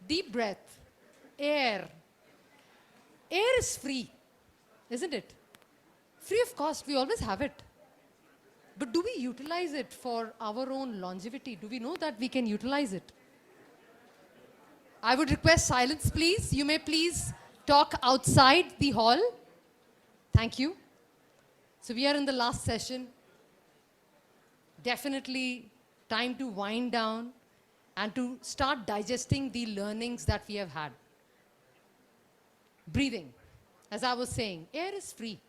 Deep breath, air. Air is free, isn't it? Free of cost, we always have it. But do we utilize it for our own longevity? Do we know that we can utilize it? I would request silence, please. You may please talk outside the hall. Thank you. So we are in the last session. Definitely time to wind down and to start digesting the learnings that we have had. Breathing. As I was saying, air is free.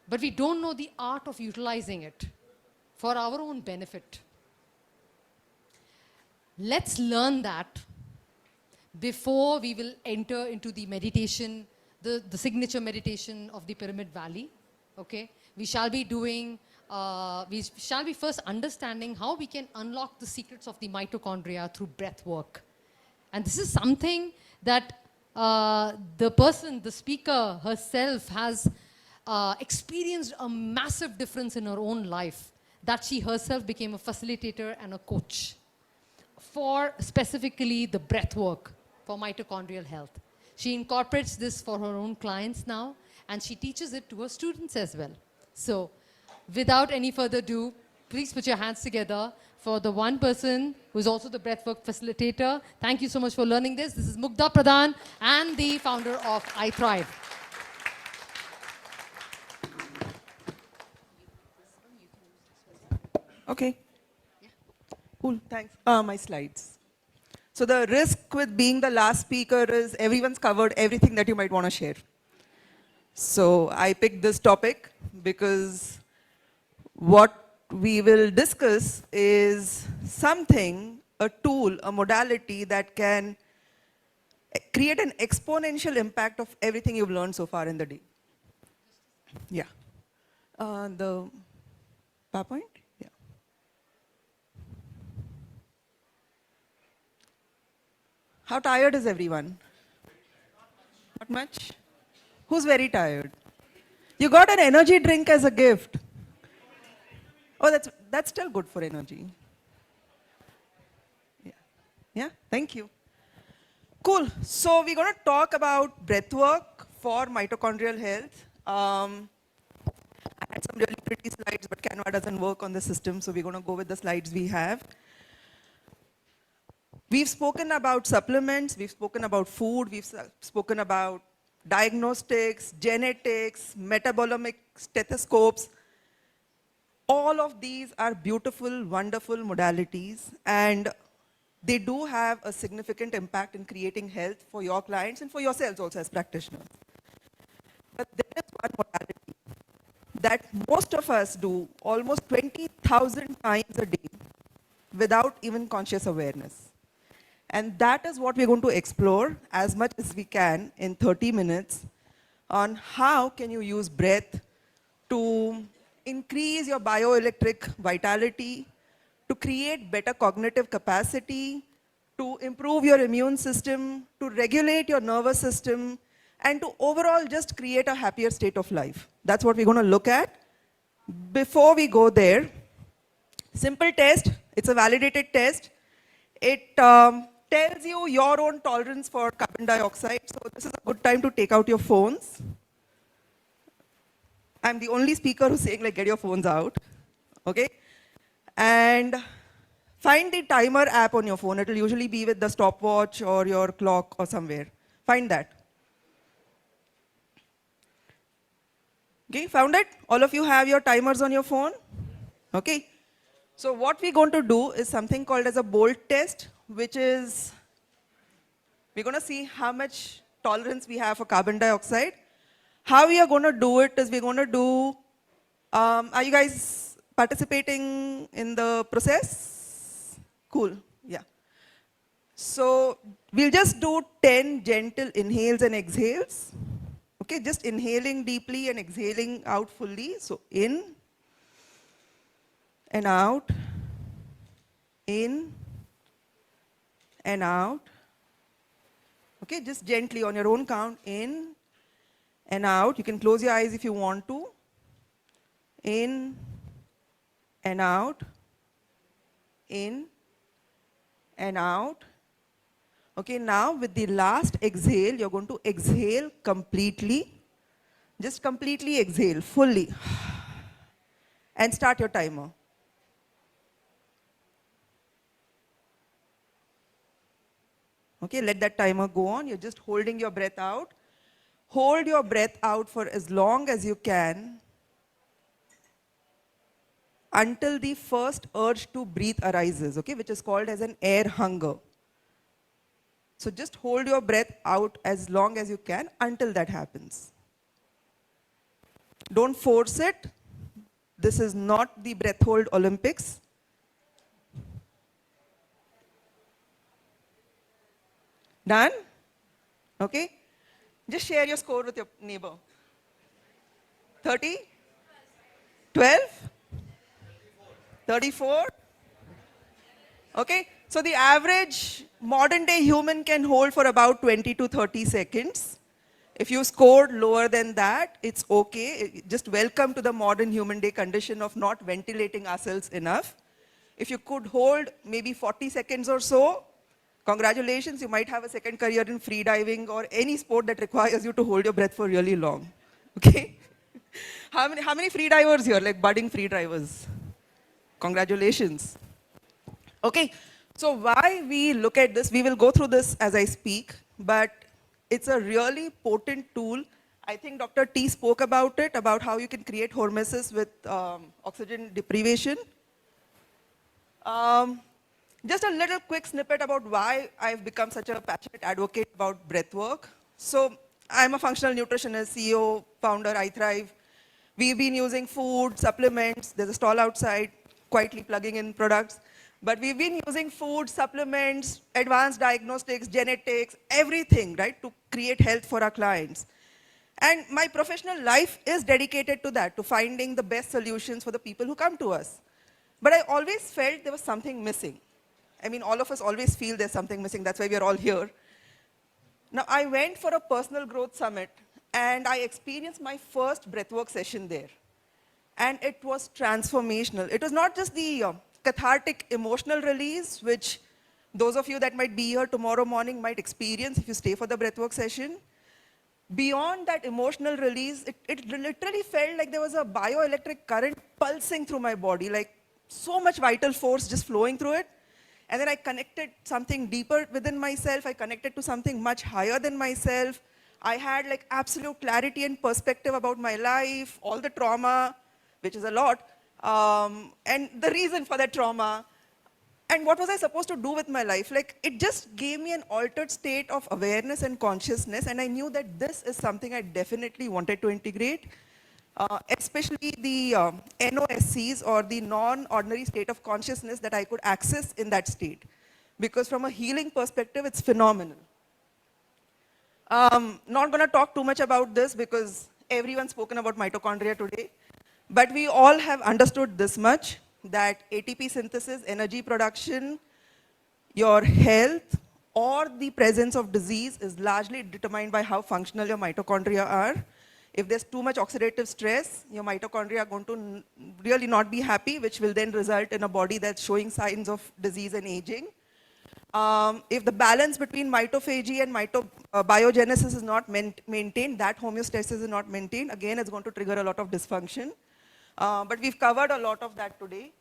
But we don't know the art of utilizing it for our own benefit. Let's learn that before we will enter into the meditation, the signature meditation of the Pyramid Valley. Okay? We shall be doing, we shall be first understanding how we can unlock the secrets of the mitochondria through breath work. And this is something that the person, the speaker herself has experienced a massive difference in her own life, that she herself became a facilitator and a coach for specifically the breath work for mitochondrial health. She incorporates this for her own clients now, and she teaches it to her students as well. So without any further ado, please put your hands together for the one person who is also the breathwork facilitator. Thank you so much for learning this. This is Mugdha Pradhan and the founder of I Thrive. Okay. Cool, thanks. My slides. So the risk with being the last speaker is everyone's covered everything that you might want to share. So I picked this topic because what we will discuss is something, a tool, a modality that can create an exponential impact of everything you've learned so far in the day. Yeah. The PowerPoint? Yeah. How tired is everyone? Not much? Who's very tired? You got an energy drink as a gift. Oh, that's still good for energy. Yeah. Yeah, thank you. Cool. So we're going to talk about breathwork for mitochondrial health. I had some really pretty slides, but Canva doesn't work on the system, so we're going to go with the slides we have. We've spoken about supplements, we've spoken about food, we've spoken about diagnostics, genetics, metabolomic stethoscopes. All of these are beautiful, wonderful modalities, and they do have a significant impact in creating health for your clients and for yourselves also as practitioners. But there is one modality that most of us do almost 20,000 times a day without even conscious awareness. And that is what we're going to explore as much as we can in 30 minutes on how can you use breath to increase your bioelectric vitality, to create better cognitive capacity, to improve your immune system, to regulate your nervous system, and to overall just create a happier state of life. That's what we're going to look at. Before we go there, simple test, it's a validated test. It tells you your own tolerance for carbon dioxide. So this is a good time to take out your phones. I'm the only speaker who's saying, like, get your phones out. Okay? And find the timer app on your phone. It will usually be with the stopwatch or your clock or somewhere. Find that. Okay, found it? All of you have your timers on your phone? Okay. So what we're going to do is something called as a BOLT test, which is, we're going to see how much tolerance we have for carbon dioxide. How we are going to do it is we're going to do, are you guys participating in the process? Cool, yeah. So we'll just do 10 gentle inhales and exhales. Okay, just inhaling deeply and exhaling out fully. So in and out, in and out. Okay, just gently on your own count, in and out. You can close your eyes if you want to. In and out, in and out. Okay, now with the last exhale, you're going to exhale completely. Just completely exhale, fully. And start your timer. Okay, let that timer go on. You're just holding your breath out. Hold your breath out for as long as you can until the first urge to breathe arises, okay, which is called as an air hunger. So just hold your breath out as long as you can until that happens. Don't force it. This is not the breath hold Olympics. Done? Okay? Just share your score with your neighbor. 30? 12? 34? Okay? So the average modern day human can hold for about 20 to 30 seconds. If you scored lower than that, it's okay. Just welcome to the modern human day condition of not ventilating ourselves enough. If you could hold maybe 40 seconds or so, congratulations, you might have a second career in free diving or any sport that requires you to hold your breath for really long. Okay? How many free divers here, like budding free divers? Congratulations. Okay, so why we look at this, we will go through this as I speak, but it's a really potent tool. I think Dr. T spoke about it, about how you can create hormesis with oxygen deprivation. Just a little quick snippet about why I've become such a passionate advocate about breathwork. So I'm a functional nutritionist, CEO, founder, I Thrive. We've been using food, supplements, there's a stall outside, quietly plugging in products. But we've been using food, supplements, advanced diagnostics, genetics, everything, right, to create health for our clients. And my professional life is dedicated to that, to finding the best solutions for the people who come to us. But I always felt there was something missing. I mean, all of us always feel there's something missing. That's why we're all here. Now, I went for a personal growth summit, and I experienced my first breathwork session there. And it was transformational. It was not just the cathartic emotional release, which those of you that might be here tomorrow morning might experience if you stay for the breathwork session. Beyond that emotional release, it literally felt like there was a bioelectric current pulsing through my body, like so much vital force just flowing through it. And then I connected something deeper within myself. I connected to something much higher than myself. I had like absolute clarity and perspective about my life, all the trauma, which is a lot, and the reason for that trauma. And what was I supposed to do with my life? Like, it just gave me an altered state of awareness and consciousness, and I knew that this is something I definitely wanted to integrate, especially the NOSCs, or the non-ordinary state of consciousness that I could access in that state. Because from a healing perspective, it's phenomenal. Not going to talk too much about this because everyone's spoken about mitochondria today. But we all have understood this much, that ATP synthesis, energy production, your health, or the presence of disease is largely determined by how functional your mitochondria are. If there's too much oxidative stress, your mitochondria are going to really not be happy, which will then result in a body that's showing signs of disease and aging. If the balance between mitophagy and biogenesis is not maintained, that homeostasis is not maintained, again, it's going to trigger a lot of dysfunction. But we've covered a lot of that today.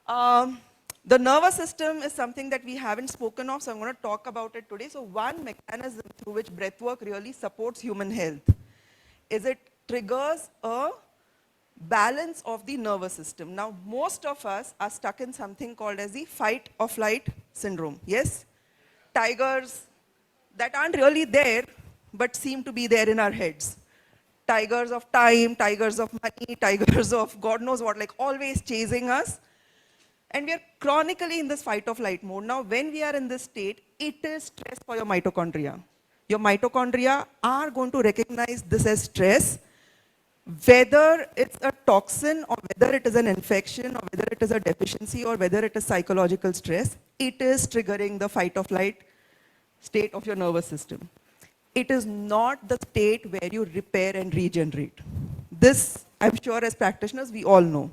The nervous system is something that we haven't spoken of, so I'm going to talk about it today. So one mechanism through which breathwork really supports human health is it triggers a balance of the nervous system. Now, most of us are stuck in something called as the fight or flight syndrome. Yes? Tigers that aren't really there, but seem to be there in our heads. Tigers of time, tigers of money, tigers of God knows what, like always chasing us. And we are chronically in this fight or flight mode. Now, when we are in this state, it is stress for your mitochondria. Your mitochondria are going to recognize this as stress, whether it's a toxin or whether it is an infection or whether it is a deficiency or whether it is psychological stress, it is triggering the fight or flight state of your nervous system. It is not the state where you repair and regenerate. This, I'm sure as practitioners, we all know.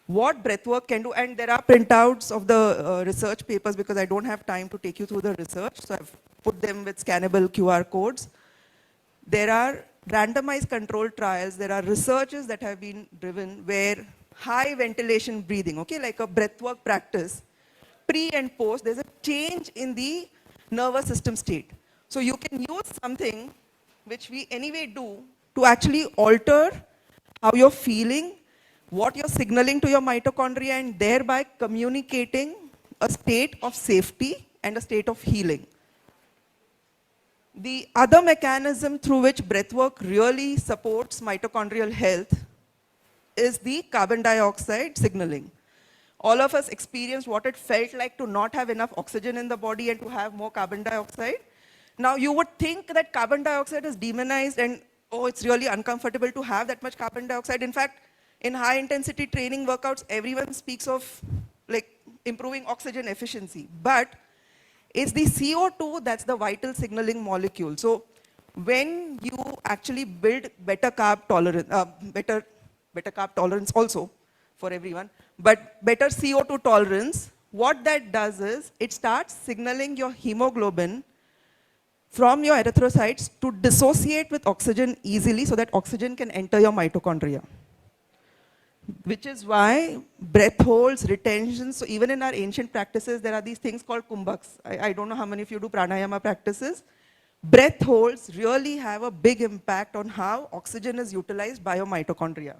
what breathwork can do, and there are printouts of the research papers because I don't have time to take you through the research, so I've put them with scannable QR codes. There are randomized controlled trials, there are researches that have been driven where high ventilation breathing, okay, like a breathwork practice, pre and post, there's a change in the nervous system state. So you can use something which we anyway do to actually alter how you're feeling, what you're signaling to your mitochondria, and thereby communicating a state of safety and a state of healing. The other mechanism through which breathwork really supports mitochondrial health is the carbon dioxide signaling. All of us experienced what it felt like to not have enough oxygen in the body and to have more carbon dioxide. Now you would think that carbon dioxide is demonized and, oh, it's really uncomfortable to have that much carbon dioxide. In fact, in high intensity training workouts, everyone speaks of like improving oxygen efficiency. But it's the CO2 that's the vital signaling molecule. So when you actually build better carb tolerance, better carb tolerance also for everyone, but better CO2 tolerance, what that does is it starts signaling your hemoglobin from your erythrocytes to dissociate with oxygen easily so that oxygen can enter your mitochondria. Which is why breath holds, retention, so even in our ancient practices, there are these things called kumbhaks. I don't know how many of you do pranayama practices. Breath holds really have a big impact on how oxygen is utilized by your mitochondria.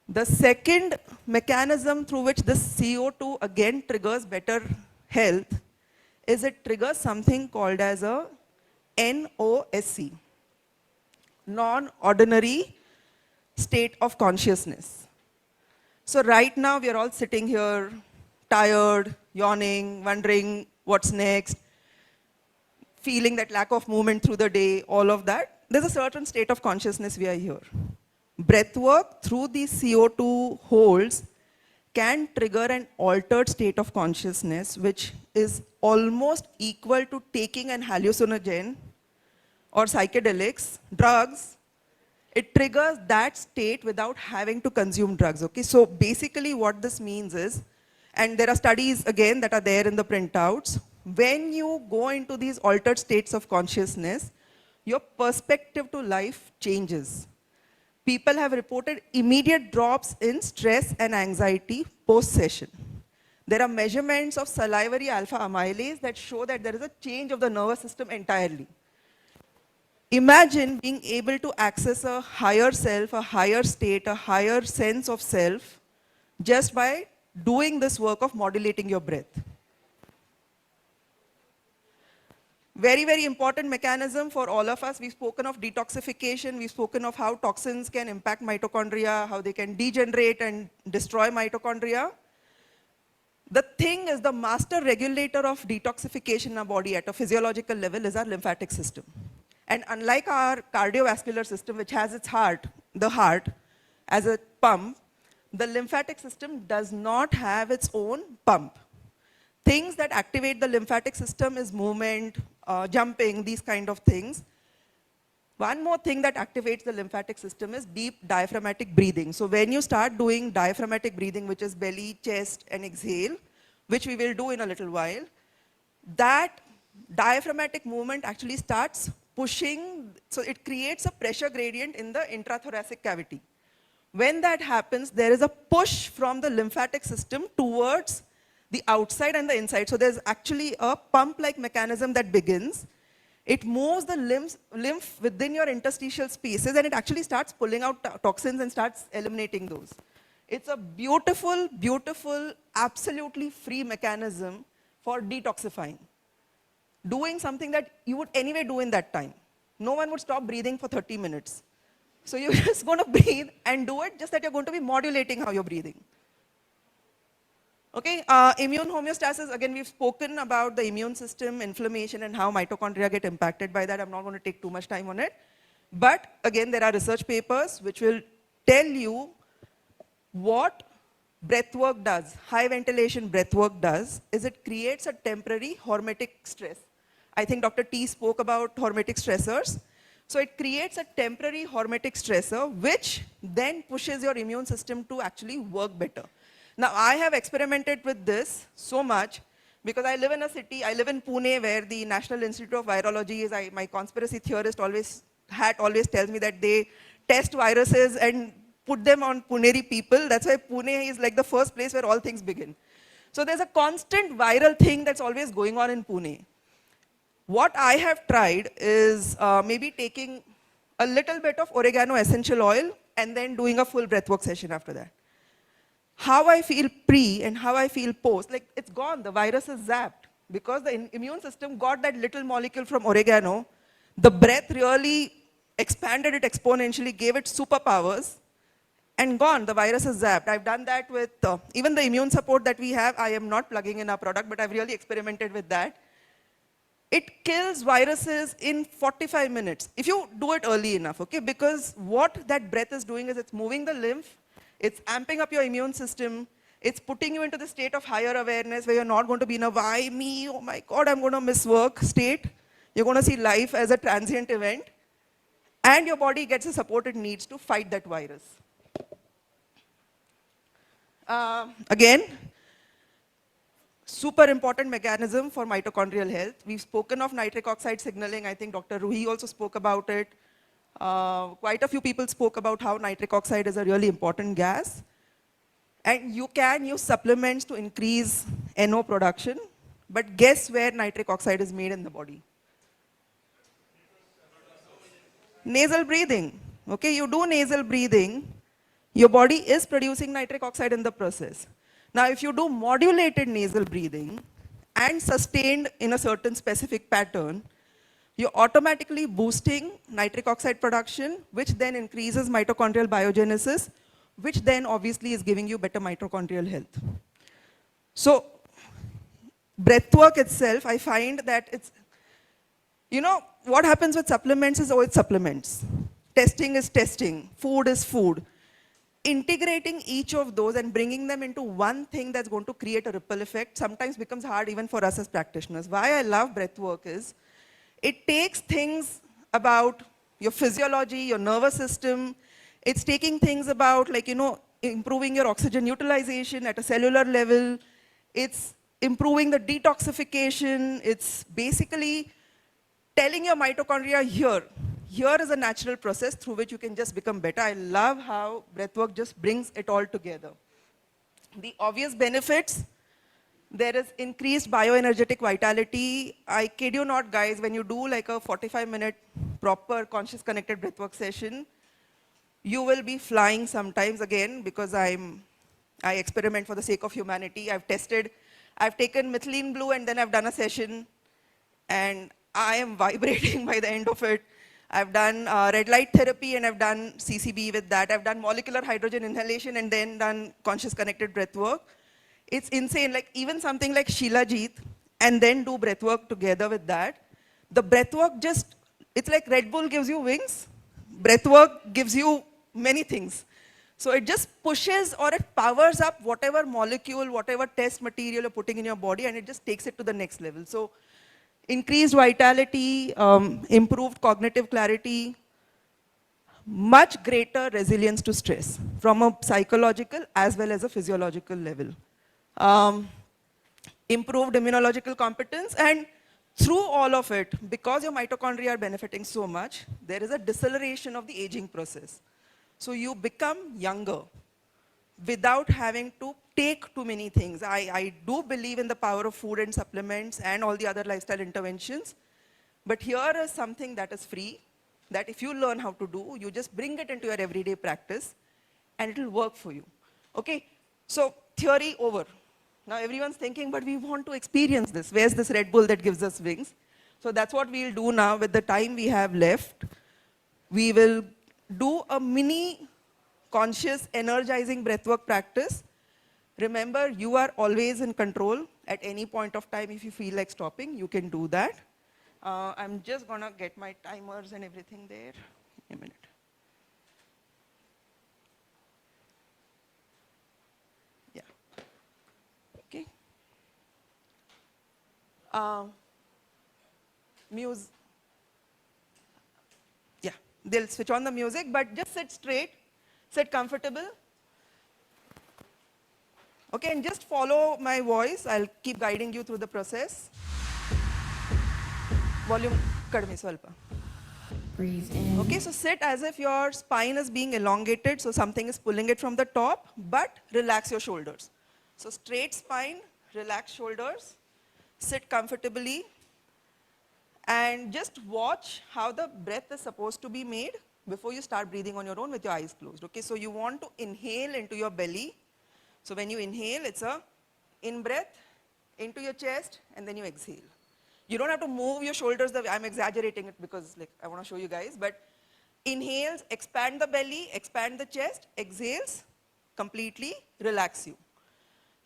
The second mechanism through which this CO2 again triggers better health is it triggers something called as a NOSC, non-ordinary state of consciousness. So right now we are all sitting here, tired, yawning, wondering what's next, feeling that lack of movement through the day, all of that. There's a certain state of consciousness we are here. Breathwork through these CO2 holes can trigger an altered state of consciousness which is almost equal to taking an hallucinogen or psychedelics, drugs. It triggers that state without having to consume drugs, okay? So basically what this means is, and there are studies again that are there in the printouts, when you go into these altered states of consciousness, your perspective to life changes. People have reported immediate drops in stress and anxiety post-session. There are measurements of salivary alpha amylase that show that there is a change of the nervous system entirely. Imagine being able to access a higher self, a higher state, a higher sense of self just by doing this work of modulating your breath. Very, very important mechanism for all of us. We've spoken of detoxification. We've spoken of how toxins can impact mitochondria, how they can degenerate and destroy mitochondria. The thing is, the master regulator of detoxification in our body at a physiological level is our lymphatic system. And unlike our cardiovascular system, which has its heart, the heart, as a pump, the lymphatic system does not have its own pump. Things that activate the lymphatic system is movement, jumping, these kind of things. One more thing that activates the lymphatic system is deep diaphragmatic breathing. So when you start doing diaphragmatic breathing, which is belly, chest, and exhale, which we will do in a little while, that diaphragmatic movement actually starts pushing, so it creates a pressure gradient in the intrathoracic cavity. When that happens, there is a push from the lymphatic system towards the outside and the inside. So there's actually a pump-like mechanism that begins. It moves the lymph within your interstitial spaces and it actually starts pulling out toxins and starts eliminating those. It's a beautiful, beautiful, absolutely free mechanism for detoxifying. Doing something that you would anyway do in that time. No one would stop breathing for 30 minutes. So you're just going to breathe and do it, just that you're going to be modulating how you're breathing. Okay, immune homeostasis, again, we've spoken about the immune system, inflammation, and how mitochondria get impacted by that. I'm not going to take too much time on it. But again, there are research papers which will tell you what breathwork does, high ventilation breathwork does, is it creates a temporary hormetic stress. I think Dr. T spoke about hormetic stressors. So it creates a temporary hormetic stressor, which then pushes your immune system to actually work better. Now, I have experimented with this so much because I live in a city, I live in Pune, where the National Institute of Virology is, my conspiracy theorist always tells me that they test viruses and put them on Puneri people. That's why Pune is like the first place where all things begin. So there's a constant viral thing that's always going on in Pune. What I have tried is maybe taking a little bit of oregano essential oil and then doing a full breathwork session after that. How I feel pre and how I feel post, like it's gone, the virus is zapped. Because the immune system got that little molecule from oregano, the breath really expanded it exponentially, gave it superpowers, and gone, the virus is zapped. I've done that with even the immune support that we have. I am not plugging in our product, but I've really experimented with that. It kills viruses in 45 minutes, if you do it early enough, okay? Because what that breath is doing is it's moving the lymph, it's amping up your immune system, it's putting you into the state of higher awareness where you're not going to be in a why me, oh my God, I'm going to miss work state. You're going to see life as a transient event, and your body gets the support it needs to fight that virus. Again, super important mechanism for mitochondrial health. We've spoken of nitric oxide signaling. I think Dr. Ruhi also spoke about it. Quite a few people spoke about how nitric oxide is a really important gas. And you can use supplements to increase NO production. But guess where nitric oxide is made in the body? Nasal breathing. Okay, you do nasal breathing, your body is producing nitric oxide in the process. Now, if you do modulated nasal breathing and sustained in a certain specific pattern, you're automatically boosting nitric oxide production, which then increases mitochondrial biogenesis, which then obviously is giving you better mitochondrial health. So, breathwork itself, I find that it's, you know, what happens with supplements is always supplements. Testing is testing, food is food. Integrating each of those and bringing them into one thing that's going to create a ripple effect sometimes becomes hard even for us as practitioners. Why I love breathwork is it takes things about your physiology, your nervous system. It's taking things about, like, you know, improving your oxygen utilization at a cellular level. It's improving the detoxification. It's basically telling your mitochondria here is a natural process through which you can just become better. I love how breathwork just brings it all together. The obvious benefits, there is increased bioenergetic vitality. I kid you not, guys, when you do like a 45-minute proper conscious connected breathwork session, you will be flying sometimes again, because I experiment for the sake of humanity. I've taken methylene blue and then I've done a session, and I am vibrating by the end of it. I've done red light therapy and I've done CCB with that. I've done molecular hydrogen inhalation and then done conscious connected breath work. It's insane, like even something like Shilajit and then do breath work together with that. The breath work just, it's like Red Bull gives you wings, breath work gives you many things. So it just pushes or it powers up whatever molecule, whatever test material you're putting in your body, and it just takes it to the next level. So increased vitality, improved cognitive clarity, much greater resilience to stress from a psychological as well as a physiological level. Improved immunological competence, and through all of it, because your mitochondria are benefiting so much, there is a deceleration of the aging process. So you become younger without having to take too many things. I do believe in the power of food and supplements and all the other lifestyle interventions. But here is something that is free, that if you learn how to do, you just bring it into your everyday practice and it will work for you. Okay, so theory over. Now everyone's thinking, but we want to experience this. Where's this Red Bull that gives us wings? So that's what we'll do now with the time we have left. We will do a mini conscious energizing breathwork practice. Remember, you are always in control. At any point of time, if you feel like stopping, you can do that. I'm just going to get my timers and everything there. A minute. Yeah. Okay. Muse. they'll switch on the music, but just sit straight, sit comfortable. Okay, and just follow my voice. I'll keep guiding you through the process. Volume kadme swalpa. Breathe in. Okay, so sit as if your spine is being elongated, so something is pulling it from the top, but relax your shoulders. So straight spine, relax shoulders, sit comfortably, and just watch how the breath is supposed to be made before you start breathing on your own with your eyes closed. Okay, so you want to inhale into your belly. So when you inhale, it's a in-breath into your chest, and then you exhale. You don't have to move your shoulders the way, I'm exaggerating it because like I want to show you guys, but inhales, expand the belly, expand the chest, exhales, completely relax you.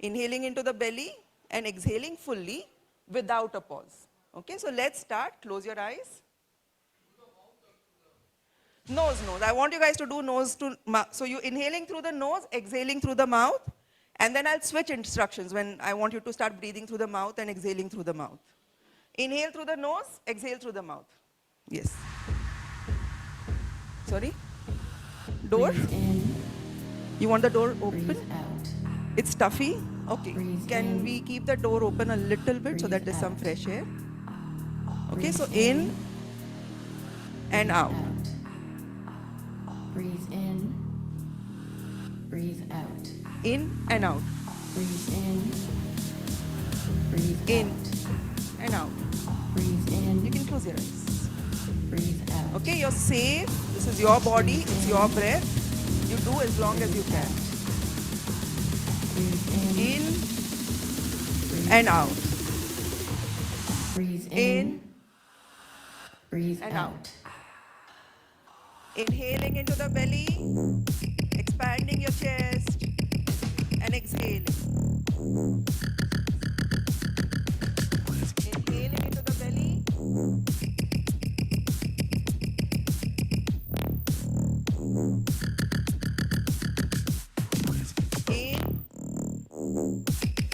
Inhaling into the belly and exhaling fully without a pause. Okay, so let's start. Close your eyes. Nose. I want you guys to do nose to mouth. So you're inhaling through the nose, exhaling through the mouth, and then I'll switch instructions when I want you to start breathing through the mouth and exhaling through the mouth. Inhale through the nose, exhale through the mouth. Yes. Sorry? Door? Breathe in. You want the door Breathe open? out. It's stuffy? Okay. Breathe Can in. we keep the door open a little bit so that Breathe there's some out. fresh air? Okay, Breathe so in and out. Breathe in. Breathe out. In and out. Breathe in. Breathe In out. and out. Breathe in. You can close your eyes. Breathe out. Okay, you're safe. This is your body. It's your breath. You do as long as you can. Breathe in. In and out. Breathe In Breathe and out. out. Inhaling into the belly, expanding your chest, and exhaling. Inhaling into the belly. In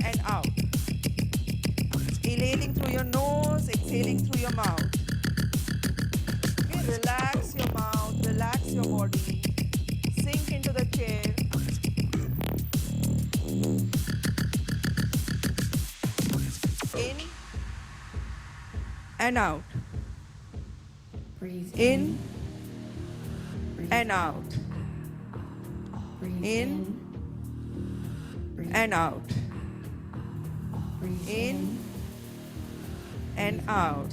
and out. Inhaling through your nose, exhaling through your mouth. Okay, relax your mouth, relax your body. Sink into the chair. In and out. Breathe In Breathe and out. Breathe In Breathe and out. Breathe In and out.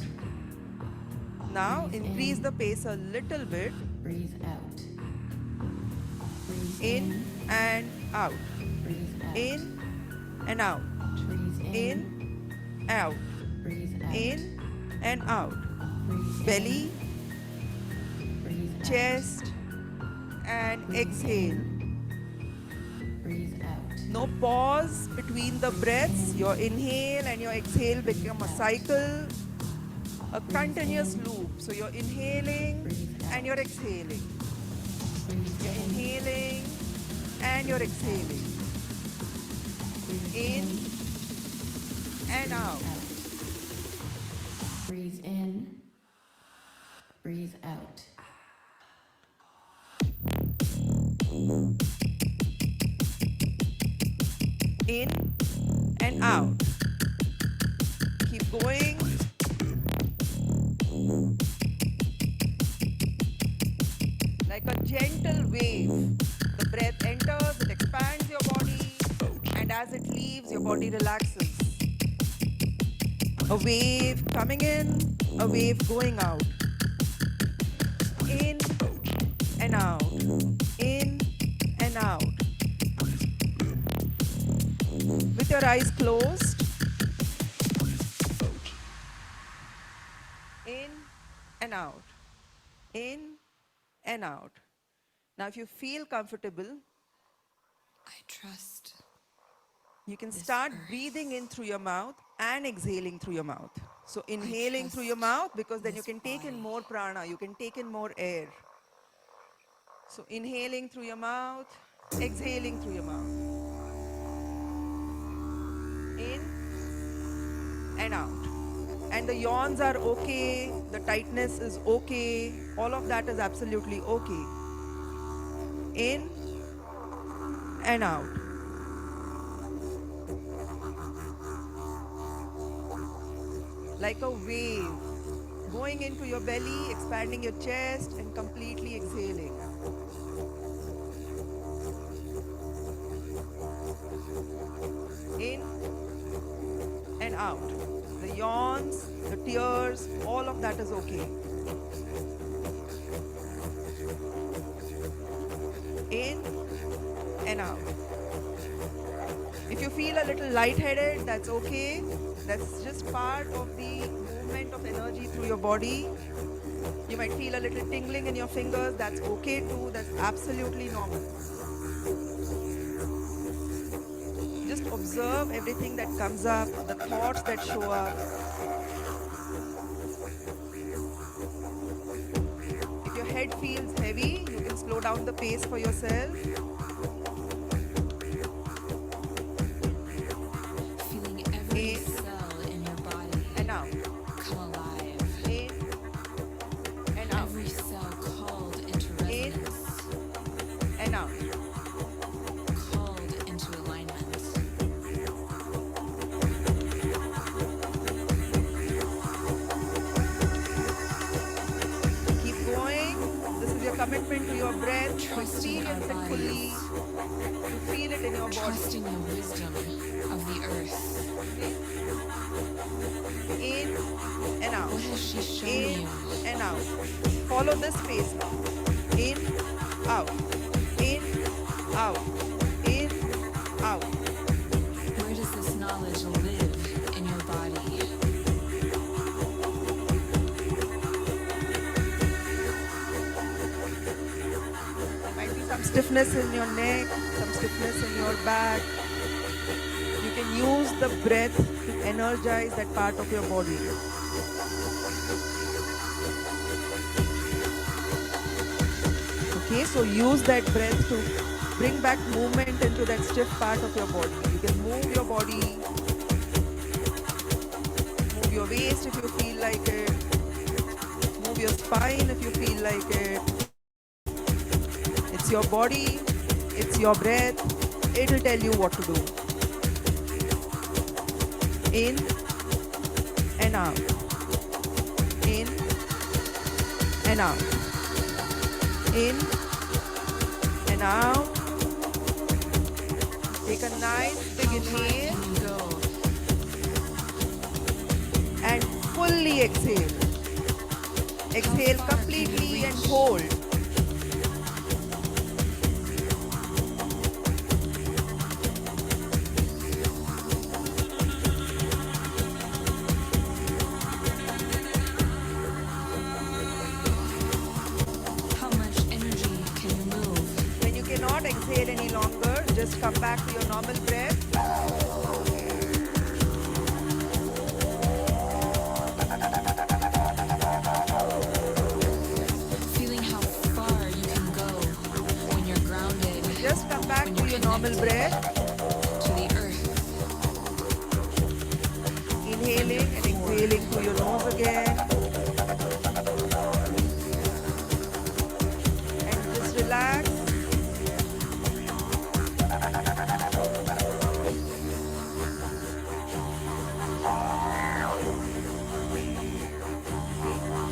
Now Breathe increase in. the pace a little bit. Breathe out. Breathe In and out. Breathe out. In and out. Breathe In, out. Breathe out. In and out. Breathe Belly, Breathe out. chest, and Breathe exhale. Breathe out. No pause between the breaths. Your inhale and your exhale become a cycle, a continuous loop. So you're inhaling and you're exhaling. You're inhaling and you're exhaling. In and out. Breathe in. Breathe out. In and out. Keep going. Like a gentle wave. The breath enters, it expands your body, and as it leaves, your body relaxes. A wave coming in, a wave going out. In and out. In and out. With your eyes closed. In and out. In and out. Now if you feel comfortable, I trust. you can start breathing in through your mouth and exhaling through your mouth. So inhaling through your mouth, because then you can take in more prana, you can take in more air. So inhaling through your mouth, exhaling through your mouth. In and out. And the yawns are okay, the tightness is okay, all of that is absolutely okay. In and out. Like a wave, going into your belly, expanding your chest, and completely exhaling. In and out. The yawns, the tears, all of that is okay. In and out. If you feel a little lightheaded, that's okay. That's just part of the movement of energy through your body. You might feel a little tingling in your fingers. That's okay too. That's absolutely normal. Just observe everything that comes up, the thoughts that show up. If your head feels heavy, you can slow down the pace for yourself. Feeling every In cell in your body and out. come alive. In and out. Every cell called into resonance, And out. called into alignment. Keep going. This is your commitment to your breath, to Trusting our experience it fully, bodies, to feel it in your body. trusting the wisdom of the earth. In and out. What has she shown In you? and out. Follow this pace now. In, out. In, out. In, out. Where does this knowledge live in your body? There might be some stiffness in your neck, some stiffness in your back. You can use the breath to energize that part of your body. Okay, so use that breath to bring back movement into that stiff part of your body. You can move your body, move your waist if you feel like it, move your spine if you feel like it. It's your body, it's your breath, it'll tell you what to do. In and out. In and out. In and out. Take a nice big How high inhale can you go? and fully exhale. Exhale far can you completely and reach? hold. How much energy can you move? When you cannot exhale any longer, just come back to your normal breath. Feeling how far you can go when you're grounded Just come back When to you're your normal connected. breath. to the earth. Inhaling and exhaling through your nose again. And just relax.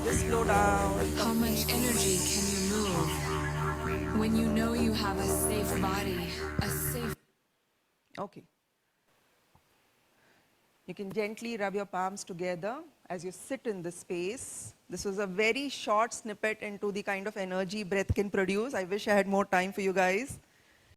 Just slow down. How much energy can you move when you know you have a safe body, a safe Okay. You can gently rub your palms together as you sit in this space. This was a very short snippet into the kind of energy breath can produce. I wish I had more time for you guys.